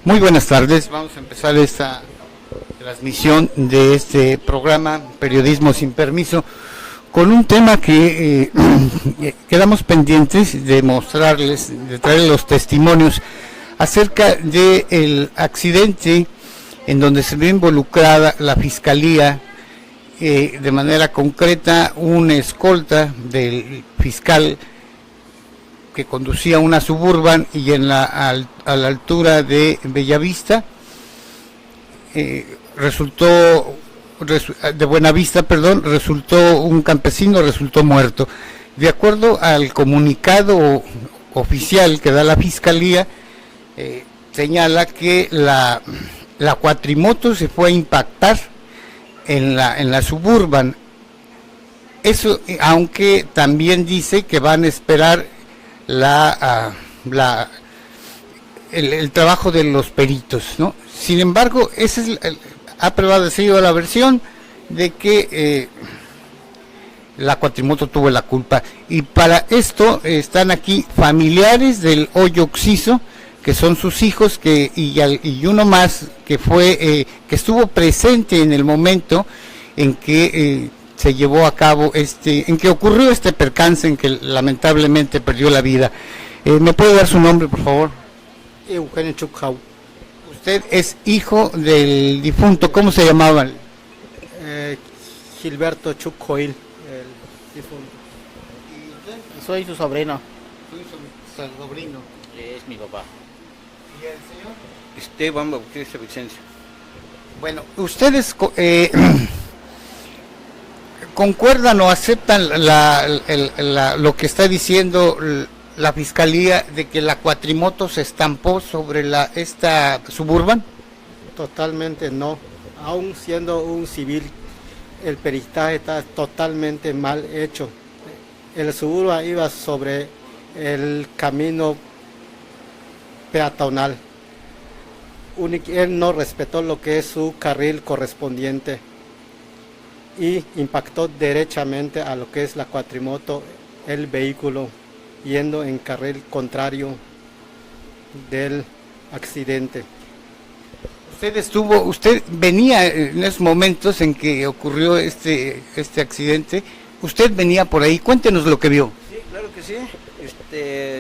Muy buenas tardes, vamos a empezar esta transmisión de este programa Periodismo sin Permiso con un tema que quedamos pendientes de mostrarles, de traer los testimonios acerca del accidente en donde se ve involucrada la Fiscalía, de manera concreta una escolta del fiscal que conducía una Suburban y a la altura de Bellavista de Buenavista, resultó un campesino, resultó muerto. De acuerdo al comunicado oficial que da la Fiscalía, señala que la cuatrimoto se fue a impactar en la Suburban. Eso, aunque también dice que van a esperar el trabajo de los peritos, ¿no? Sin embargo, ha prevalecido la versión de que la cuatrimoto tuvo la culpa, y para esto están aquí familiares del hoyo Oxiso, que son sus hijos, y uno más que que estuvo presente en el momento en que se llevó a cabo en que ocurrió este percance, en que lamentablemente perdió la vida. ¿Me puede dar su nombre, por favor? Eugenio Chukau. Usted es hijo del difunto, ¿cómo se llamaba? Gilberto Chukcoil, el difunto. ¿Y usted? Soy su sobrino. Soy su sobrino. Es mi papá. ¿Y el señor? Esteban Bautista Vicencio. Bueno, ustedes ¿concuerdan o aceptan lo que está diciendo la Fiscalía de que la cuatrimoto se estampó sobre esta Suburban? Totalmente no. Aún siendo un civil, el peritaje está totalmente mal hecho. El Suburban iba sobre el camino peatonal. Él no respetó lo que es su carril correspondiente y impactó derechamente a lo que es la cuatrimoto, el vehículo, yendo en carril contrario del accidente. Usted venía en esos momentos en que ocurrió este accidente, usted venía por ahí, cuéntenos lo que vio. Sí, claro que sí.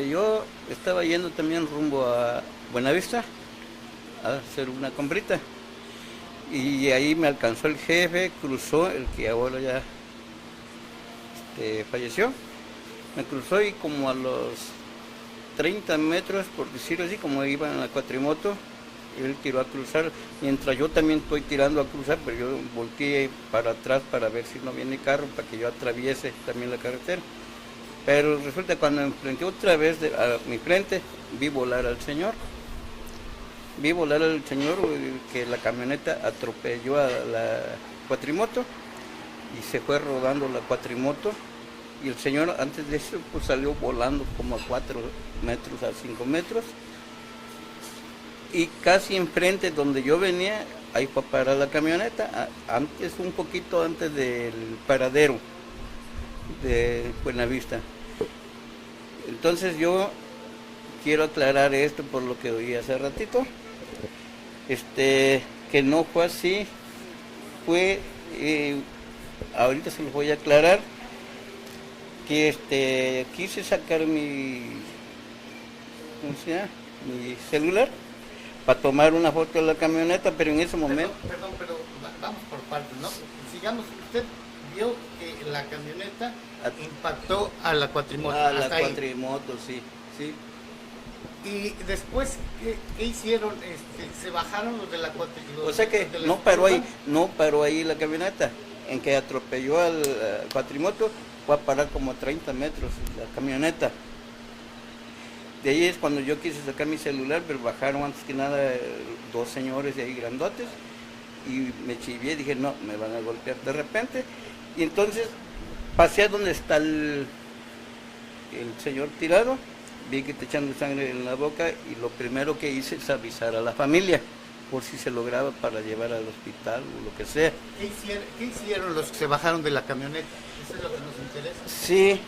Yo estaba yendo también rumbo a Buenavista a hacer una comprita. Y ahí me alcanzó el jefe, cruzó, el que abuelo ya falleció, me cruzó y como a los 30 metros, por decirlo así, como iba en la cuatrimoto, él tiró a cruzar, mientras yo también estoy tirando a cruzar, pero yo volteé para atrás para ver si no viene carro, para que yo atraviese también la carretera. Pero resulta cuando me enfrenté otra vez a mi frente, vi volar al señor. Que la camioneta atropelló a la cuatrimoto y se fue rodando la cuatrimoto, y el señor antes de eso pues salió volando como a 4 metros, a 5 metros, y casi enfrente donde yo venía, ahí fue a parar la camioneta, un poquito antes del paradero de Buenavista. Entonces yo quiero aclarar esto por lo que oí hace ratito, que no fue así, ahorita se los voy a aclarar, que quise sacar mi celular para tomar una foto de la camioneta, pero en ese momento... Perdón, pero vamos por partes, ¿no? Sigamos, usted vio que la camioneta impactó a la cuatrimoto. A la cuatrimoto, sí. Y después, ¿qué hicieron? ¿Se bajaron los de la cuatrimoto? O sea que no paró ahí la camioneta, en que atropelló al cuatrimoto, fue a parar como a 30 metros la camioneta. De ahí es cuando yo quise sacar mi celular, pero bajaron antes que nada 2 señores de ahí grandotes, y me chivié, dije no, me van a golpear de repente, y entonces pasé a donde está el señor tirado, vi que está echando sangre en la boca, y lo primero que hice es avisar a la familia por si se lograba para llevar al hospital o lo que sea. ¿Qué hicieron los que se bajaron de la camioneta? ¿Eso es lo que nos interesa? Sí,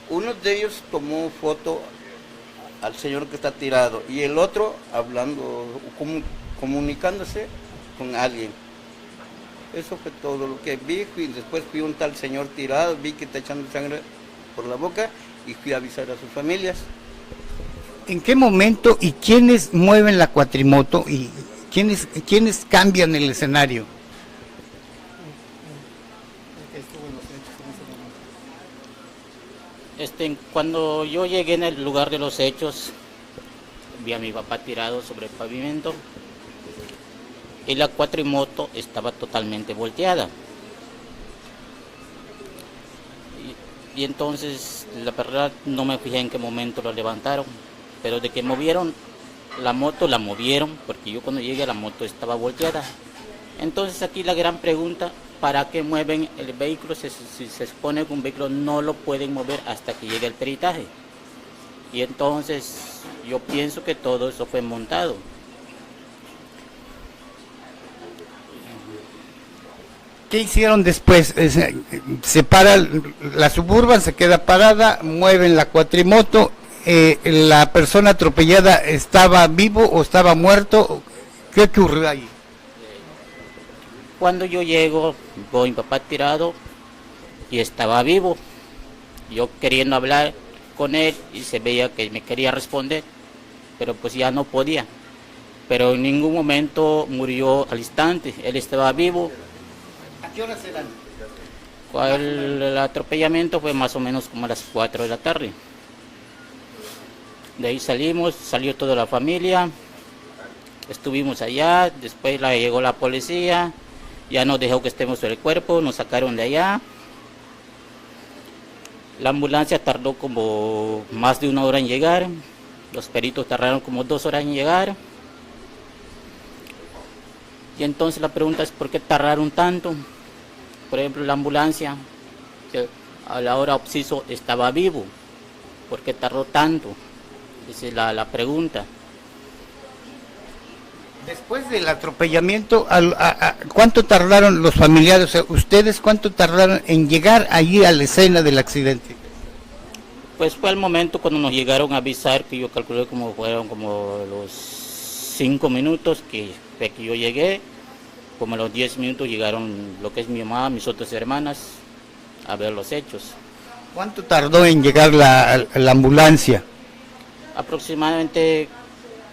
uno de ellos tomó foto al señor que está tirado y el otro hablando, comunicándose con alguien. Eso fue todo lo que vi, y después fui un tal señor tirado, vi que está echando sangre por la boca y fui a avisar a sus familias. ¿En qué momento y quiénes mueven la cuatrimoto y quiénes cambian el escenario? Cuando yo llegué en el lugar de los hechos, vi a mi papá tirado sobre el pavimento y la cuatrimoto estaba totalmente volteada. Y entonces, la verdad, no me fijé en qué momento lo levantaron, pero de que movieron la moto, la movieron, porque yo cuando llegué la moto estaba volteada. Entonces aquí la gran pregunta, ¿para qué mueven el vehículo si se supone que un vehículo no lo pueden mover hasta que llegue el peritaje? Y entonces yo pienso que todo eso fue montado. ¿Qué hicieron después? Se para la Suburban, se queda parada, mueven la cuatrimoto, la persona atropellada ¿estaba vivo o estaba muerto? ¿Qué ocurrió ahí? Cuando yo llego, veo a mi papá tirado y estaba vivo. Yo queriendo hablar con él y se veía que me quería responder, pero pues ya no podía. Pero en ningún momento murió al instante, él estaba vivo. ¿A qué horas eran? El atropellamiento fue más o menos como a las 4 de la tarde. De ahí salimos, salió toda la familia, estuvimos allá, después llegó la policía, ya nos dejó que estemos sobre el cuerpo, nos sacaron de allá. La ambulancia tardó como más de 1 hora en llegar, los peritos tardaron como 2 horas en llegar. Y entonces la pregunta es ¿por qué tardaron tanto? Por ejemplo, la ambulancia, que a la hora obsiso estaba vivo, ¿por qué tardó tanto? Esa es la pregunta. Después del atropellamiento, ¿cuánto tardaron los familiares? O sea, ¿ustedes cuánto tardaron en llegar allí a la escena del accidente? Pues fue el momento cuando nos llegaron a avisar, que yo calculé como fueron como los 5 minutos que yo llegué, como a los 10 minutos llegaron lo que es mi mamá, mis otras hermanas, a ver los hechos. ¿Cuánto tardó en llegar la ambulancia? Aproximadamente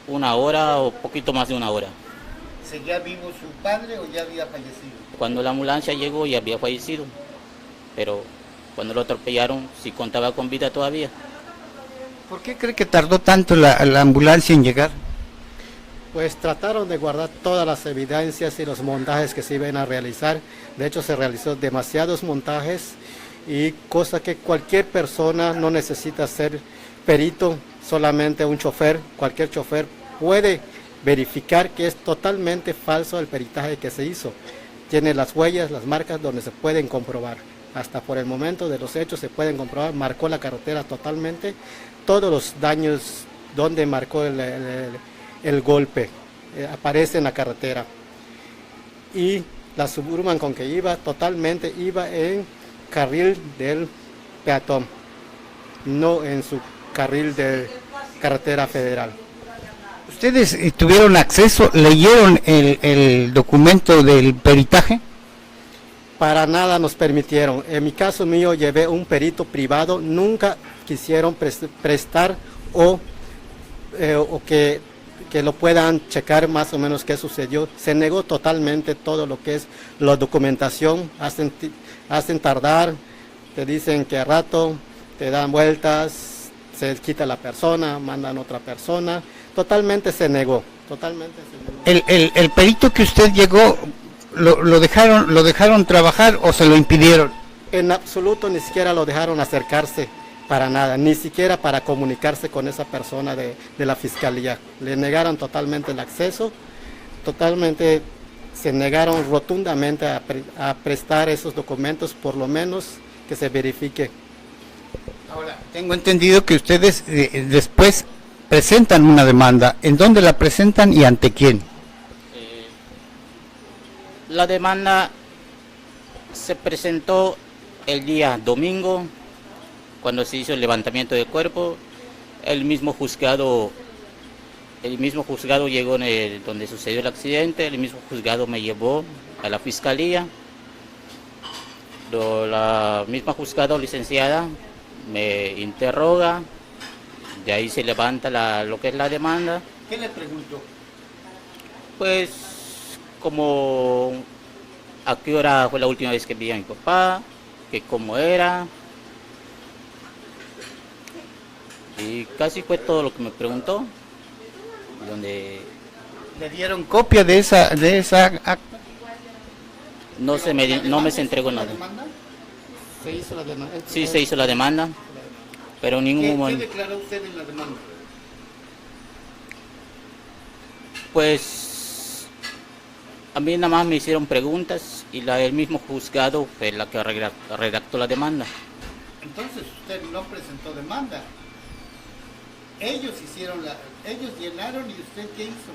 1 hora o poquito más de 1 hora. ¿Seguía vivo su padre o ya había fallecido? Cuando la ambulancia llegó ya había fallecido, pero cuando lo atropellaron sí contaba con vida todavía. ¿Por qué cree que tardó tanto la ambulancia en llegar? Pues trataron de guardar todas las evidencias y los montajes que se iban a realizar. De hecho, se realizó demasiados montajes y cosa que cualquier persona no necesita ser perito, solamente un chofer, cualquier chofer puede verificar que es totalmente falso el peritaje que se hizo. Tiene las huellas, las marcas donde se pueden comprobar. Hasta por el momento de los hechos se pueden comprobar, marcó la carretera totalmente, todos los daños donde marcó el golpe, aparece en la carretera. Y la Suburban con que iba, totalmente iba en carril del peatón, no en su carril de carretera federal. ¿Ustedes tuvieron acceso, leyeron el documento del peritaje? Para nada nos permitieron. En mi caso mío llevé un perito privado, nunca quisieron prestar o que lo puedan checar más o menos qué sucedió. Se negó totalmente todo lo que es la documentación, hacen tardar, te dicen que a rato te dan vueltas, se quita la persona, mandan otra persona, totalmente se negó, totalmente se negó. ¿El perito que usted llegó, lo dejaron trabajar o se lo impidieron? En absoluto ni siquiera lo dejaron acercarse para nada, ni siquiera para comunicarse con esa persona de la fiscalía. Le negaron totalmente el acceso, totalmente se negaron rotundamente a prestar esos documentos, por lo menos que se verifique. Ahora, tengo entendido que ustedes después presentan una demanda. ¿En dónde la presentan y ante quién? La demanda se presentó el día domingo, cuando se hizo el levantamiento del cuerpo. El mismo juzgado llegó donde sucedió el accidente, el mismo juzgado me llevó a la fiscalía. La misma juzgado licenciada me interroga, de ahí se levanta lo que es la demanda. ¿Qué le preguntó? Pues como a qué hora fue la última vez que vi a mi papá, que cómo era. Y casi fue todo lo que me preguntó. Donde ¿Le dieron copia de esa acta? no me se entregó nada. Se hizo la demanda. Sí se hizo la demanda, pero en ningún ¿Qué momento. declaró usted en la demanda? Pues a mí nada más me hicieron preguntas y el mismo juzgado fue la que redactó la demanda. Entonces usted no presentó demanda. Ellos llenaron, y usted ¿qué hizo?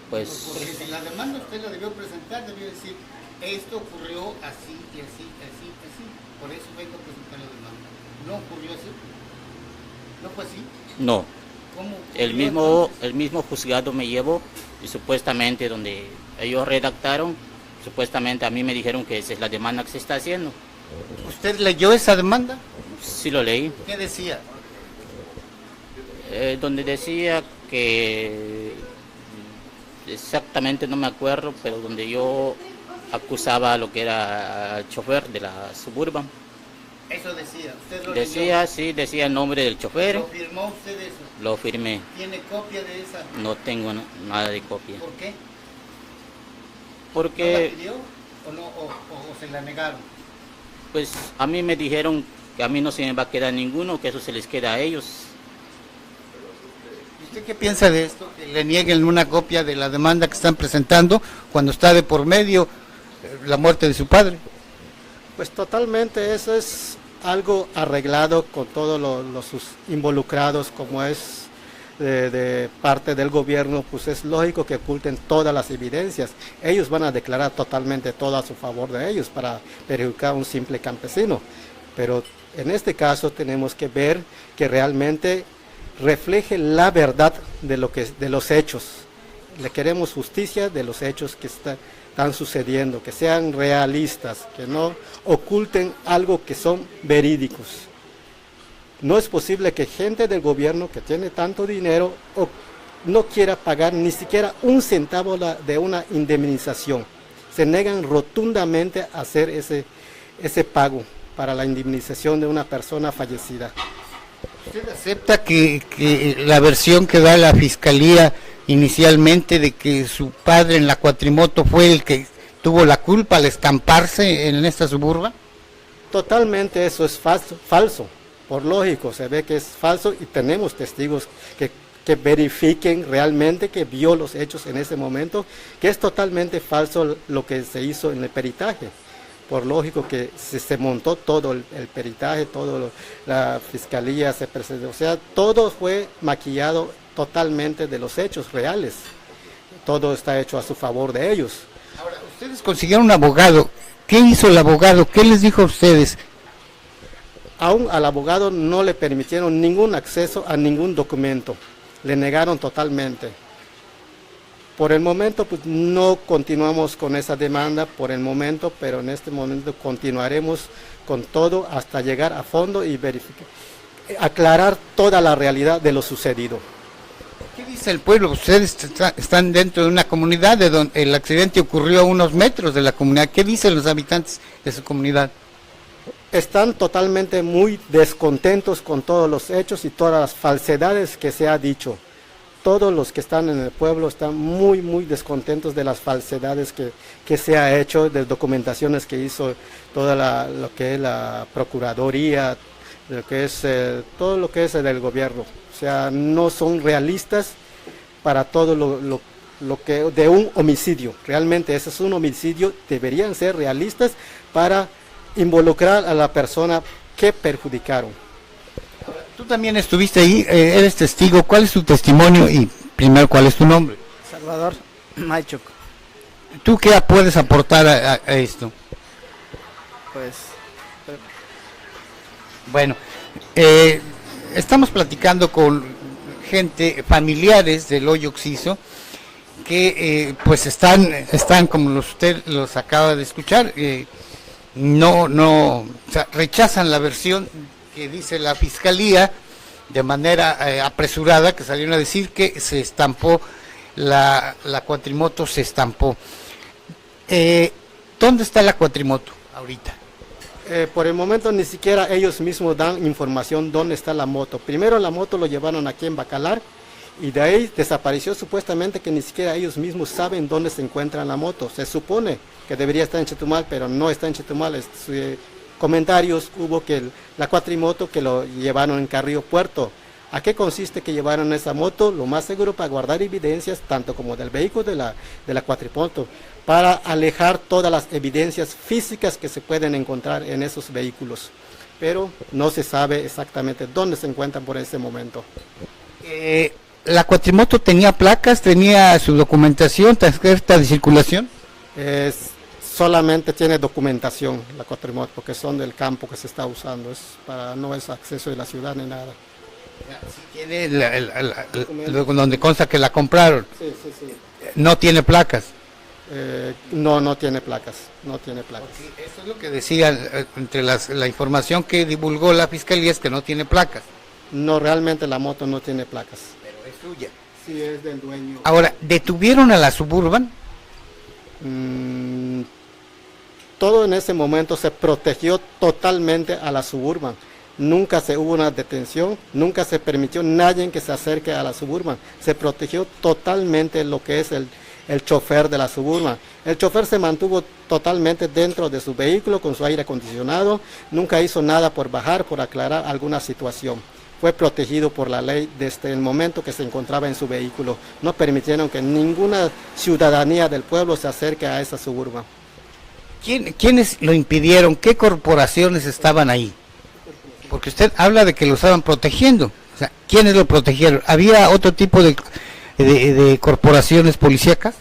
Pues Porque si la demanda usted la debió presentar, debió decir, esto ocurrió así y así, así, así. Por eso vengo a presentar la demanda. ¿No ocurrió así? ¿No fue así? no, ¿Cómo ocurrió el mismo juzgado me llevó y supuestamente donde ellos redactaron, supuestamente a mí me dijeron que esa es la demanda que se está haciendo. entonces? ¿Usted leyó esa demanda? Sí lo leí, ¿Qué decía? donde decía que exactamente no me acuerdo, pero donde yo acusaba a lo que era al chofer de la Suburban. Eso decía. ¿Usted lo Decía, sí, decía el nombre del leyó? chofer, ¿Lo firmó usted eso? lo firmé, ¿Tiene copia de esa? no tengo nada de copia. ¿Por qué? ¿No la Porque pidió o, no, o se la negaron? pues a mí me dijeron que a mí no se me va a quedar ninguno, que eso se les queda a ellos. ¿Y usted qué piensa de esto? Que le nieguen una copia de la demanda que están presentando cuando está de por medio la muerte de su padre. Pues totalmente eso es algo arreglado con todos sus involucrados, como es de parte del gobierno, pues es lógico que oculten todas las evidencias. Ellos van a declarar totalmente todo a su favor de ellos para perjudicar a un simple campesino. Pero en este caso tenemos que ver que realmente refleje la verdad de los hechos. Le queremos justicia de los hechos que están sucediendo, que sean realistas, que no oculten algo que son verídicos. No es posible que gente del gobierno que tiene tanto dinero no quiera pagar ni siquiera un centavo de una indemnización. Se negan rotundamente a hacer ese pago para la indemnización de una persona fallecida. ¿Usted acepta que la versión que da la fiscalía inicialmente de que su padre en la cuatrimoto fue el que tuvo la culpa al estamparse en esta Suburban? Totalmente eso es falso. Por lógico, se ve que es falso y tenemos testigos que verifiquen realmente que vio los hechos en ese momento, que es totalmente falso lo que se hizo en el peritaje. Por lógico que se montó todo el peritaje, la fiscalía se presentó, o sea, todo fue maquillado totalmente de los hechos reales. Todo está hecho a su favor de ellos. Ahora, ustedes consiguieron un abogado. ¿Qué hizo el abogado? ¿Qué les dijo a ustedes? Aún al abogado no le permitieron ningún acceso a ningún documento, le negaron totalmente. Por el momento pues no continuamos con esa demanda por el momento, pero en este momento continuaremos con todo hasta llegar a fondo y verificar, aclarar toda la realidad de lo sucedido. ¿Qué dice el pueblo? Ustedes están dentro de una comunidad de donde el accidente ocurrió a unos metros de la comunidad. ¿Qué dicen los habitantes de su comunidad? Están totalmente muy descontentos con todos los hechos y todas las falsedades que se ha dicho. Todos los que están en el pueblo están muy, muy descontentos de las falsedades que se ha hecho, de documentaciones que hizo lo que es la Procuraduría, todo lo que es del gobierno. O sea, no son realistas para todo lo que de un homicidio. Realmente ese es un homicidio, deberían ser realistas para involucrar a la persona que perjudicaron. Tú también estuviste ahí, eres testigo. ¿Cuál es tu testimonio? Y primero, ¿cuál es tu nombre? Salvador Maychuk. ¿Tú qué puedes aportar a esto? Pues Bueno, estamos platicando con gente, familiares del hoyo Oxiso, que pues están como usted los acaba de escuchar, o sea, rechazan la versión que dice la fiscalía de manera apresurada, que salieron a decir que se estampó, la cuatrimoto se estampó. ¿Dónde está la cuatrimoto ahorita? Por el momento ni siquiera ellos mismos dan información dónde está la moto. Primero la moto lo llevaron aquí en Bacalar y de ahí desapareció, supuestamente que ni siquiera ellos mismos saben dónde se encuentra la moto. Se supone que debería estar en Chetumal, pero no está en Chetumal. Comentarios hubo que la cuatrimoto que lo llevaron en Carrillo Puerto. ¿A qué consiste que llevaron esa moto? Lo más seguro para guardar evidencias, tanto como del vehículo de la cuatrimoto, para alejar todas las evidencias físicas que se pueden encontrar en esos vehículos. Pero no se sabe exactamente dónde se encuentran por ese momento. ¿La cuatrimoto tenía placas, tenía su documentación, tarjeta de circulación? Solamente tiene documentación la cuatrimoto, porque son del campo que se está usando, no es acceso de la ciudad ni nada. Si tiene donde consta que la compraron. Sí. No tiene placas. No tiene placas, no tiene placas. Porque eso es lo que decían, entre la información que divulgó la fiscalía es que no tiene placas. No, realmente la moto no tiene placas. Pero es suya. Sí, es del dueño. Ahora, ¿detuvieron a la Suburban? Todo en ese momento se protegió totalmente a la Suburban. Nunca se hubo una detención, nunca se permitió nadie que se acerque a la Suburban. Se protegió totalmente lo que es el chofer de la Suburban. El chofer se mantuvo totalmente dentro de su vehículo con su aire acondicionado, nunca hizo nada por bajar, por aclarar alguna situación. Fue protegido por la ley desde el momento que se encontraba en su vehículo. No permitieron que ninguna ciudadanía del pueblo se acerque a esa Suburban. ¿Quiénes lo impidieron? ¿Qué corporaciones estaban ahí? Porque usted habla de que lo estaban protegiendo. O sea, ¿quiénes lo protegieron? ¿Había otro tipo de corporaciones policíacas?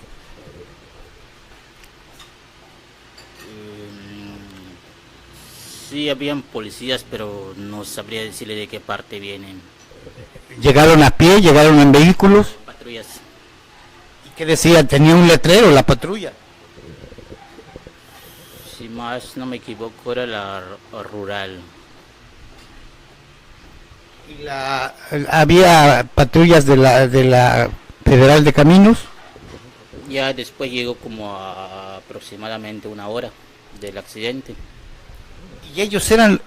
Sí, habían policías, pero no sabría decirle de qué parte vienen. ¿Llegaron a pie? ¿Llegaron en vehículos? Patrullas. ¿Y qué decían? ¿Tenía un letrero la patrulla? Si más no me equivoco, era la rural. ¿Y había patrullas de la Federal de Caminos? Ya después llegó como a aproximadamente una hora del accidente. ¿Y ellos eran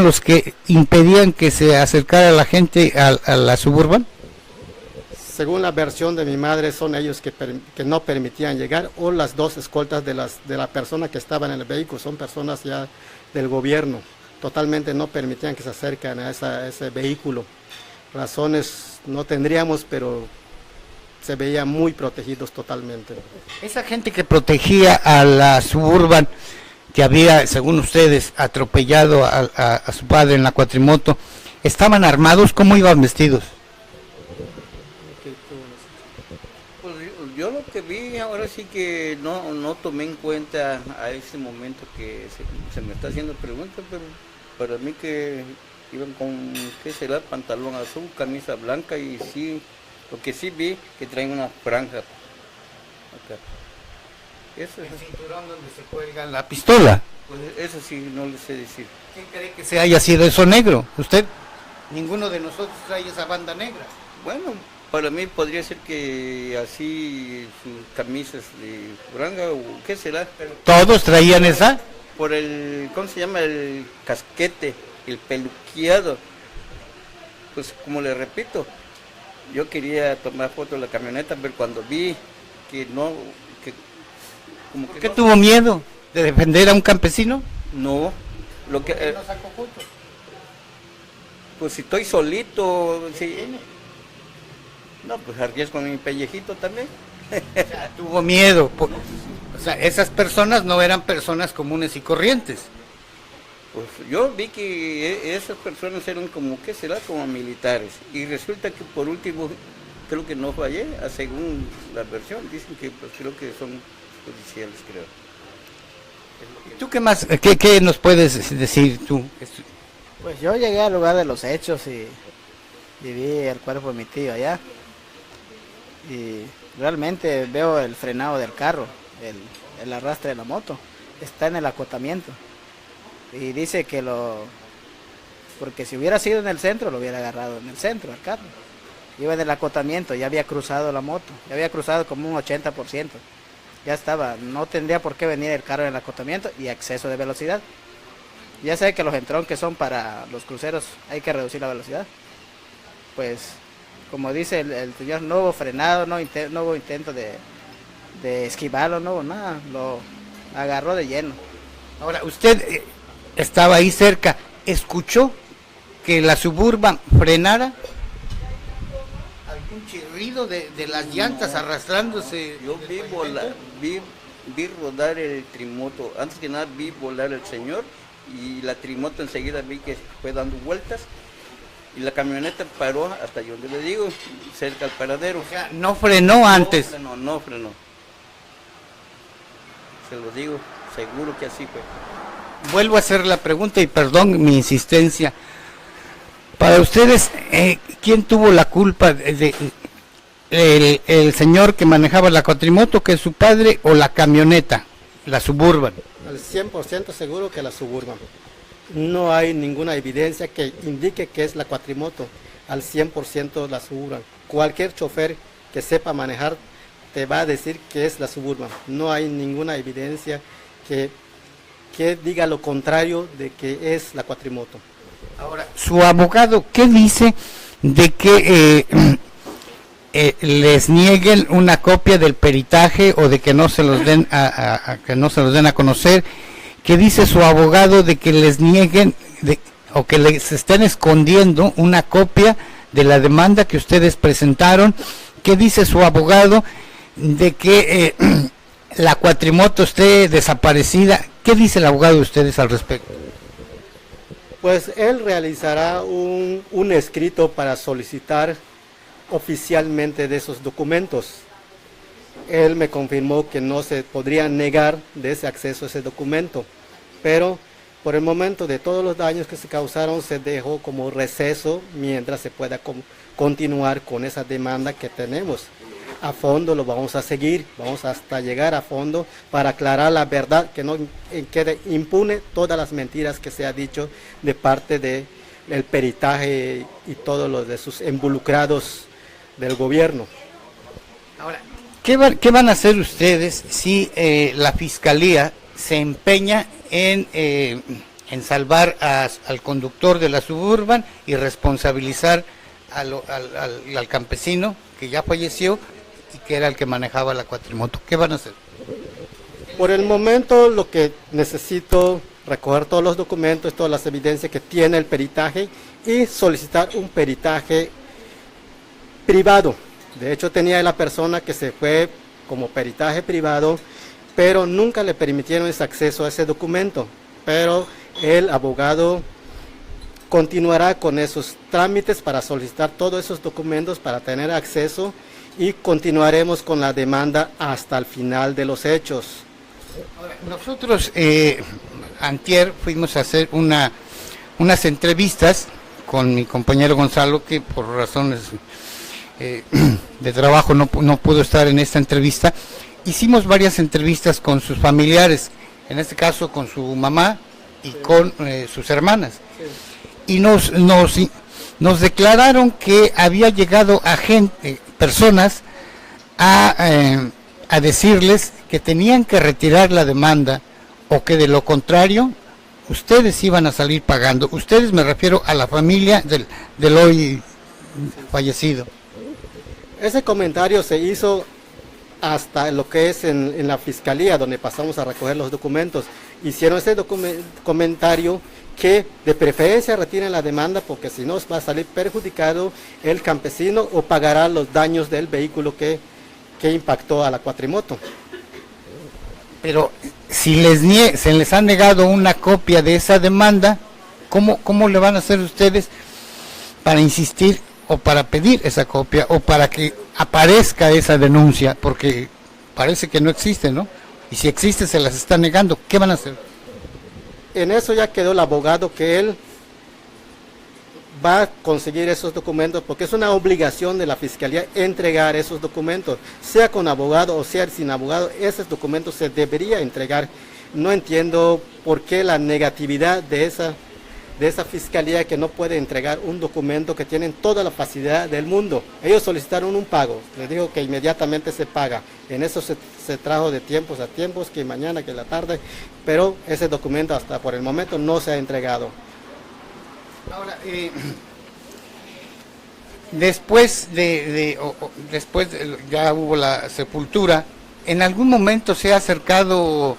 los que impedían que se acercara la gente a la Suburban? Según la versión de mi madre, son ellos que no permitían llegar, o las dos escoltas de la persona que estaba en el vehículo, son personas ya del gobierno, totalmente no permitían que se acerquen a ese vehículo. Razones no tendríamos, pero se veían muy protegidos totalmente. Esa gente que protegía a la Suburban, que había, según ustedes, atropellado a su padre en la cuatrimoto, ¿estaban armados? ¿Cómo iban vestidos? Pues yo lo que vi, ahora sí que no tomé en cuenta a ese momento que se me está haciendo preguntas, pero para mí que iban con, ¿qué será? Pantalón azul, camisa blanca, y sí, lo que sí vi, que traen una franja acá. Eso, el cinturón donde se cuelga la pistola. pues eso sí, no le sé decir. ¿Quién cree que se haya sido eso negro? ¿Usted? Ninguno de nosotros trae esa banda negra. Bueno, para mí podría ser que así sus camisas de franja, o qué será, pero ¿Todos traían esa? por el, ¿cómo se llama? El casquete, el peluqueado. Pues como le repito, yo quería tomar foto de la camioneta, pero cuando vi que no, que como ¿Por que qué no, tuvo miedo de defender a un campesino? no, lo que ¿No sacó fotos? pues si estoy solito, sí. No, pues arriesgo mi pellejito también. Tuvo miedo. O sea, esas personas no eran personas comunes y corrientes. Pues yo vi que esas personas eran como, ¿qué será? Como militares. Y resulta que por último, creo que no fallé, según la versión, dicen que pues creo que son judiciales, creo. ¿Tú qué más, qué nos puedes decir tú? Pues yo llegué al lugar de los hechos y vi el cuerpo de mi tío allá. Y realmente veo el frenado del carro, el arrastre de la moto. Está en el acotamiento. Y dice que porque si hubiera sido en el centro, lo hubiera agarrado en el centro, el carro. Iba en el acotamiento, ya había cruzado la moto, ya había cruzado como un 80%. Ya estaba, no tendría por qué venir el carro en el acotamiento y exceso de velocidad. Ya sé que los entronques son para los cruceros, hay que reducir la velocidad. Pues, como dice el señor, no hubo frenado, no hubo intento de esquivarlo, no hubo nada, lo agarró de lleno. Ahora, usted estaba ahí cerca, ¿escuchó que la Suburban frenara? ¿Algún chirrido de las llantas arrastrándose? Yo vi rodar el trimoto, antes que nada vi volar el señor y la trimoto enseguida vi que fue dando vueltas y la camioneta paró hasta donde le digo, cerca al paradero. O sea, no frenó antes. No frenó. Se lo digo, seguro que así fue. Vuelvo a hacer la pregunta y perdón mi insistencia. Para ustedes, ¿quién tuvo la culpa de el señor que manejaba la cuatrimoto, que es su padre, o la camioneta, la Suburban? Al 100% seguro que la Suburban. No hay ninguna evidencia que indique que es la cuatrimoto. Al 100% la Suburban. Cualquier chofer que sepa manejar te va a decir que es la Suburban. No hay ninguna evidencia que diga lo contrario de que es la cuatrimoto. Ahora, su abogado, ¿qué dice de que les nieguen una copia del peritaje o de que no se los den que no se los den a conocer? ¿Qué dice su abogado de que les nieguen o que les estén escondiendo una copia de la demanda que ustedes presentaron? ¿Qué dice su abogado de que la cuatrimoto esté desaparecida? ¿Qué dice el abogado de ustedes al respecto? Pues él realizará un escrito para solicitar oficialmente de esos documentos. Él me confirmó que no se podría negar de ese acceso a ese documento, pero por el momento de todos los daños que se causaron se dejó como receso mientras se pueda continuar con esa demanda que tenemos. A fondo lo vamos a seguir, vamos hasta llegar a fondo para aclarar la verdad, que no quede impune todas las mentiras que se ha dicho de parte del peritaje y todos los de sus involucrados del gobierno. Ahora, ¿qué van a hacer ustedes si la fiscalía se empeña en salvar al conductor de la Suburban y responsabilizar al campesino que ya falleció y que era el que manejaba la cuatrimoto? ¿Qué van a hacer? Por el momento lo que necesito recoger todos los documentos, todas las evidencias que tiene el peritaje y solicitar un peritaje privado. De hecho tenía la persona que se fue como peritaje privado, pero nunca le permitieron ese acceso a ese documento. Pero el abogado continuará con esos trámites para solicitar todos esos documentos para tener acceso y continuaremos con la demanda hasta el final de los hechos. Nosotros antier fuimos a hacer unas entrevistas con mi compañero Gonzalo, que por razones de trabajo no pudo estar en esta entrevista. Hicimos varias entrevistas con sus familiares, en este caso con su mamá y con sus hermanas. Y nos declararon que había llegado personas a decirles que tenían que retirar la demanda o que de lo contrario ustedes iban a salir pagando. Ustedes, me refiero a la familia del hoy fallecido. Ese comentario se hizo hasta lo que es en la fiscalía, donde pasamos a recoger los documentos. Hicieron ese comentario que de preferencia retiren la demanda porque si no va a salir perjudicado el campesino o pagará los daños del vehículo que impactó a la cuatrimoto. Pero si se les ha negado una copia de esa demanda, ¿cómo le van a hacer ustedes para insistir o para pedir esa copia o para que aparezca esa denuncia? Porque parece que no existe, ¿no? Y si existe se las está negando. ¿Qué van a hacer? En eso ya quedó el abogado que él va a conseguir esos documentos, porque es una obligación de la Fiscalía entregar esos documentos, sea con abogado o sea sin abogado, esos documentos se debería entregar. No entiendo por qué la negatividad de esa Fiscalía que no puede entregar un documento que tienen toda la facilidad del mundo. Ellos solicitaron un pago, les digo que inmediatamente se paga. En eso se trajo de tiempos a tiempos, que mañana, que la tarde, pero ese documento hasta por el momento no se ha entregado. Ahora, después ya hubo la sepultura, ¿en algún momento se ha acercado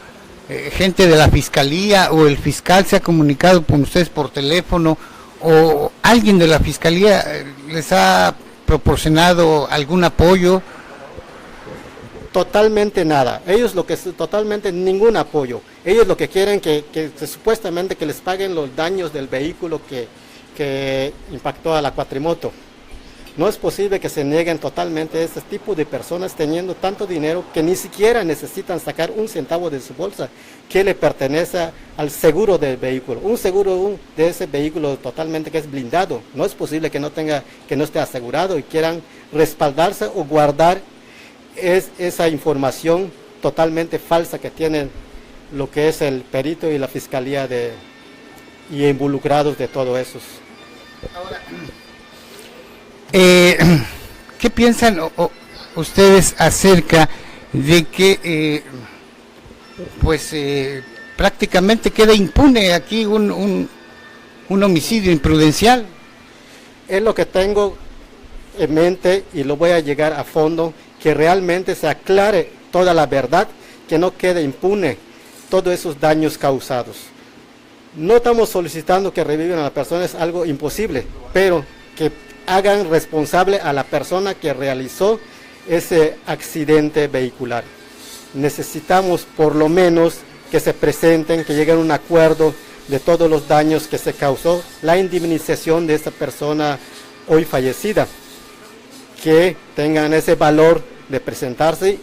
gente de la Fiscalía o el fiscal se ha comunicado con ustedes por teléfono o alguien de la Fiscalía les ha proporcionado algún apoyo? Totalmente nada. Ellos totalmente ningún apoyo. Ellos lo que quieren que supuestamente que les paguen los daños del vehículo que impactó a la cuatrimoto. No es posible que se nieguen totalmente a este tipo de personas teniendo tanto dinero que ni siquiera necesitan sacar un centavo de su bolsa que le pertenece al seguro del vehículo. Un seguro de ese vehículo totalmente que es blindado. No es posible que no esté asegurado y quieran respaldarse o guardar esa información totalmente falsa que tienen lo que es el perito y la Fiscalía y involucrados de todo eso. Ahora, ¿qué piensan ustedes acerca de que prácticamente queda impune aquí un homicidio imprudencial? Es lo que tengo en mente y lo voy a llegar a fondo, que realmente se aclare toda la verdad, que no quede impune todos esos daños causados. No estamos solicitando que revivan a la persona, es algo imposible, pero que hagan responsable a la persona que realizó ese accidente vehicular. Necesitamos por lo menos que se presenten, que lleguen a un acuerdo de todos los daños que se causó, la indemnización de esta persona hoy fallecida, que tengan ese valor de presentarse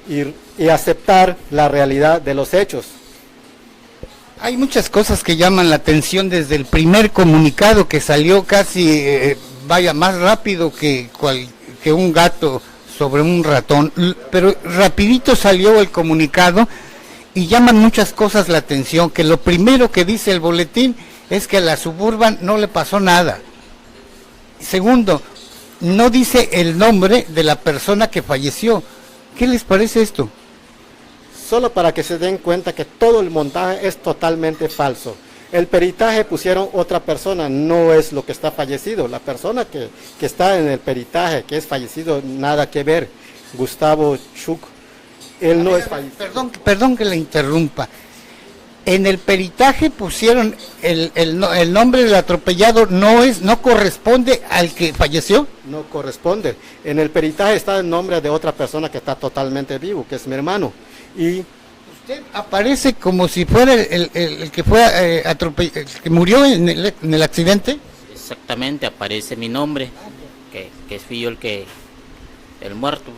y aceptar la realidad de los hechos. Hay muchas cosas que llaman la atención desde el primer comunicado que salió casi, más rápido que un gato sobre un ratón, pero rapidito salió el comunicado y llaman muchas cosas la atención, que lo primero que dice el boletín es que a la Suburban no le pasó nada. Segundo, no dice el nombre de la persona que falleció. ¿Qué les parece esto? Solo para que se den cuenta que todo el montaje es totalmente falso. El peritaje pusieron otra persona, no es lo que está fallecido. La persona que está en el peritaje, que es fallecido, nada que ver. Gustavo Chuk, él no es fallecido. Perdón que le interrumpa. En el peritaje pusieron el nombre del atropellado, no corresponde al que falleció. No corresponde. En el peritaje está el nombre de otra persona que está totalmente vivo, que es mi hermano. Y usted aparece como si fuera el que fue el que murió en el accidente. Exactamente, aparece mi nombre, que fui yo el muerto.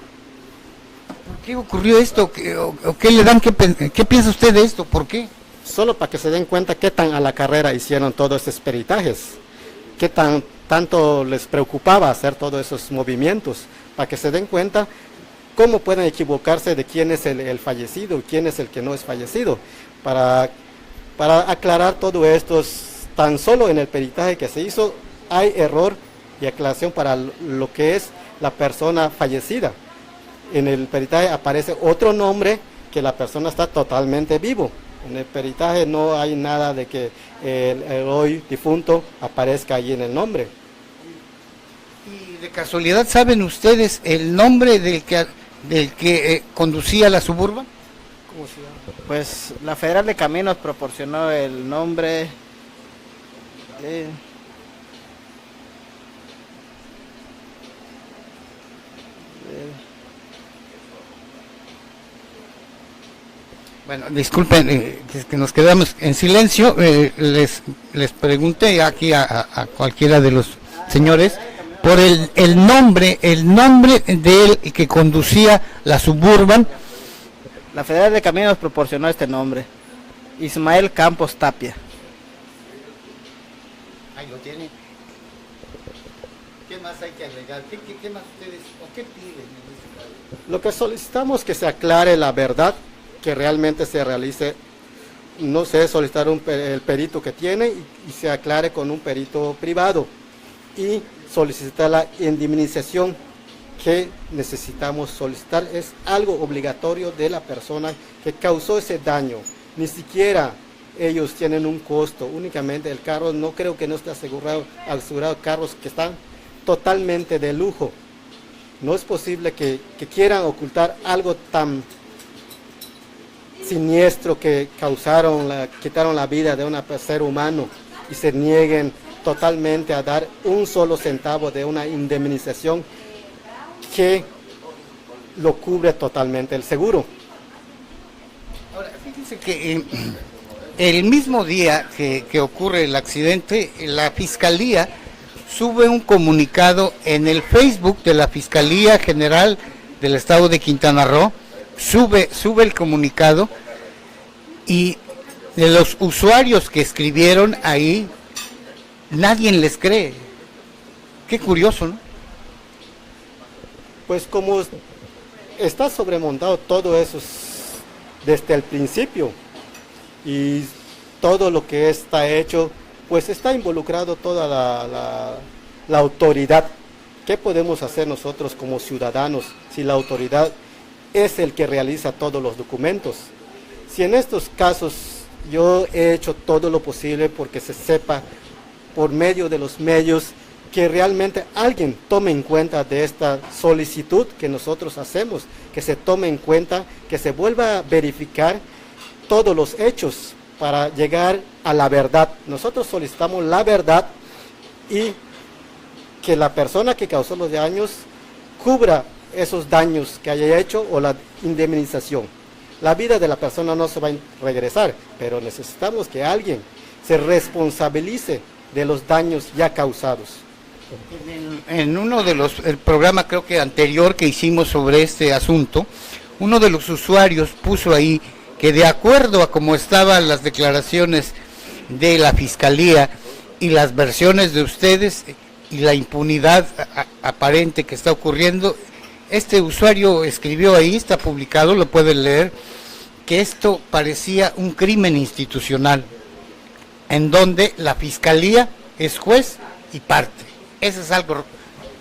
¿Por qué ocurrió esto? ¿Qué piensa usted de esto? ¿Por qué? Solo para que se den cuenta qué tan a la carrera hicieron todos esos peritajes, qué tanto les preocupaba hacer todos esos movimientos, para que se den cuenta cómo pueden equivocarse de quién es el fallecido y quién es el que no es fallecido. Para aclarar todo esto, tan solo en el peritaje que se hizo hay error y aclaración para lo que es la persona fallecida. En el peritaje aparece otro nombre, que la persona está totalmente vivo. En el peritaje no hay nada de que el hoy difunto aparezca allí en el nombre. ¿Y de casualidad saben ustedes el nombre del que conducía la Suburban? ¿Cómo se llama? Pues la Federal de Caminos proporcionó el nombre Bueno, disculpen que nos quedamos en silencio. Les pregunté aquí a cualquiera de los señores por el nombre del que conducía la Suburban. La Federal de Caminos proporcionó este nombre, Ismael Campos Tapia. Ahí lo tiene. ¿Qué más hay que alegar? ¿Qué más ustedes, o qué piden en este caso? Lo que solicitamos es que se aclare la verdad, que realmente se realice, no sé, solicitar el perito que tiene y se aclare con un perito privado y solicitar la indemnización que necesitamos solicitar. Es algo obligatorio de la persona que causó ese daño. Ni siquiera ellos tienen un costo, únicamente el carro, no creo que no esté asegurado carros que están totalmente de lujo. No es posible que quieran ocultar algo tan siniestro que quitaron la vida de un ser humano y se nieguen totalmente a dar un solo centavo de una indemnización que lo cubre totalmente el seguro. Ahora, fíjense que el mismo día que ocurre el accidente, la Fiscalía sube un comunicado en el Facebook de la Fiscalía General del Estado de Quintana Roo, sube el comunicado, y de los usuarios que escribieron ahí, nadie les cree. Qué curioso, ¿no? Pues como está sobremontado todo eso desde el principio y todo lo que está hecho, pues está involucrado toda la autoridad. ¿Qué podemos hacer nosotros como ciudadanos si la autoridad es el que realiza todos los documentos? Si en estos casos yo he hecho todo lo posible porque se sepa por medio de los medios que realmente alguien tome en cuenta de esta solicitud que nosotros hacemos, que se tome en cuenta, que se vuelva a verificar todos los hechos para llegar a la verdad. Nosotros solicitamos la verdad y que la persona que causó los daños cubra esos daños que haya hecho o la indemnización. La vida de la persona no se va a regresar, pero necesitamos que alguien se responsabilice de los daños ya causados. En uno de el programa creo que anterior que hicimos sobre este asunto, uno de los usuarios puso ahí que de acuerdo a cómo estaban las declaraciones de la Fiscalía y las versiones de ustedes y la impunidad aparente que está ocurriendo, este usuario escribió ahí, está publicado, lo pueden leer, que esto parecía un crimen institucional, en donde la Fiscalía es juez y parte. Eso es algo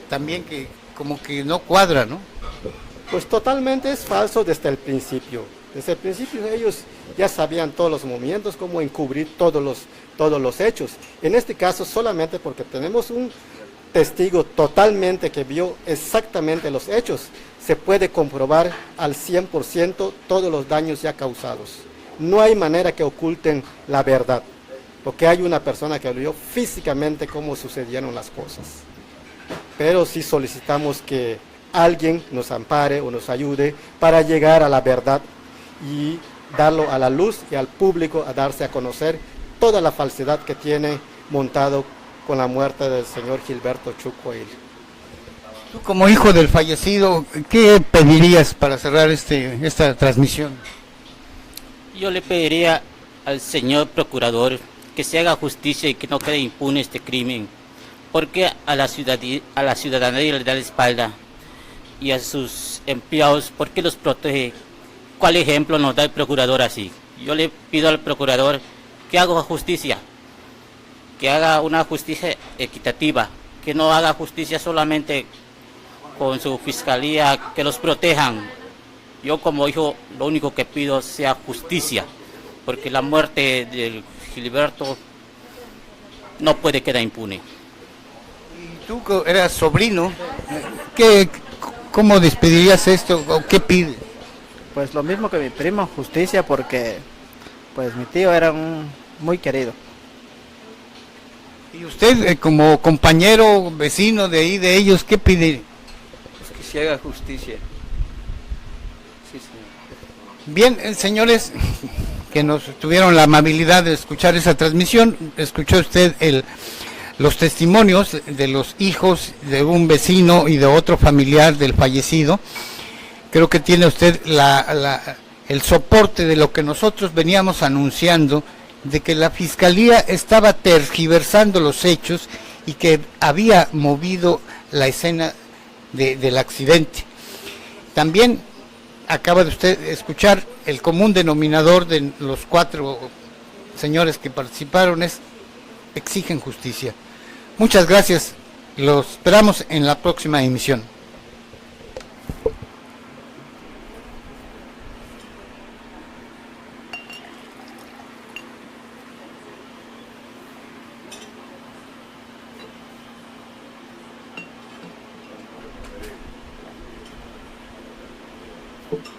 también que como que no cuadra, ¿no? Pues totalmente es falso desde el principio. Desde el principio ellos ya sabían todos los movimientos, cómo encubrir todos los hechos. En este caso solamente porque tenemos un testigo totalmente que vio exactamente los hechos, se puede comprobar al 100% todos los daños ya causados. No hay manera que oculten la verdad, porque hay una persona que vio físicamente cómo sucedieron las cosas. Pero sí solicitamos que alguien nos ampare o nos ayude para llegar a la verdad y darlo a la luz y al público a darse a conocer toda la falsedad que tiene montado con la muerte del señor Gilberto Chucoil. Tú como hijo del fallecido, ¿qué pedirías para cerrar esta transmisión? Yo le pediría al señor procurador que se haga justicia y que no quede impune este crimen, porque a la ciudadanía le da la espalda y a sus empleados, ¿por qué los protege? ¿Cuál ejemplo nos da el procurador así? Yo le pido al procurador que haga justicia, que haga una justicia equitativa, que no haga justicia solamente con su fiscalía, que los protejan. Yo como hijo lo único que pido sea justicia, porque la muerte del Gilberto no puede quedar impune. Y tú que eras sobrino, ¿cómo despedirías esto o qué pides? Pues lo mismo que mi primo, justicia, porque pues mi tío era muy querido. Y usted como compañero, vecino de ahí, de ellos, ¿qué pide? Pues que se haga justicia. Sí, señor. Bien, señores que nos tuvieron la amabilidad de escuchar esa transmisión, escuchó usted los testimonios de los hijos de un vecino y de otro familiar del fallecido. Creo que tiene usted el soporte de lo que nosotros veníamos anunciando, de que la Fiscalía estaba tergiversando los hechos y que había movido la escena del accidente. También acaba de usted escuchar el común denominador de los 4 señores que participaron es exigen justicia. Muchas gracias, los esperamos en la próxima emisión. Thank you.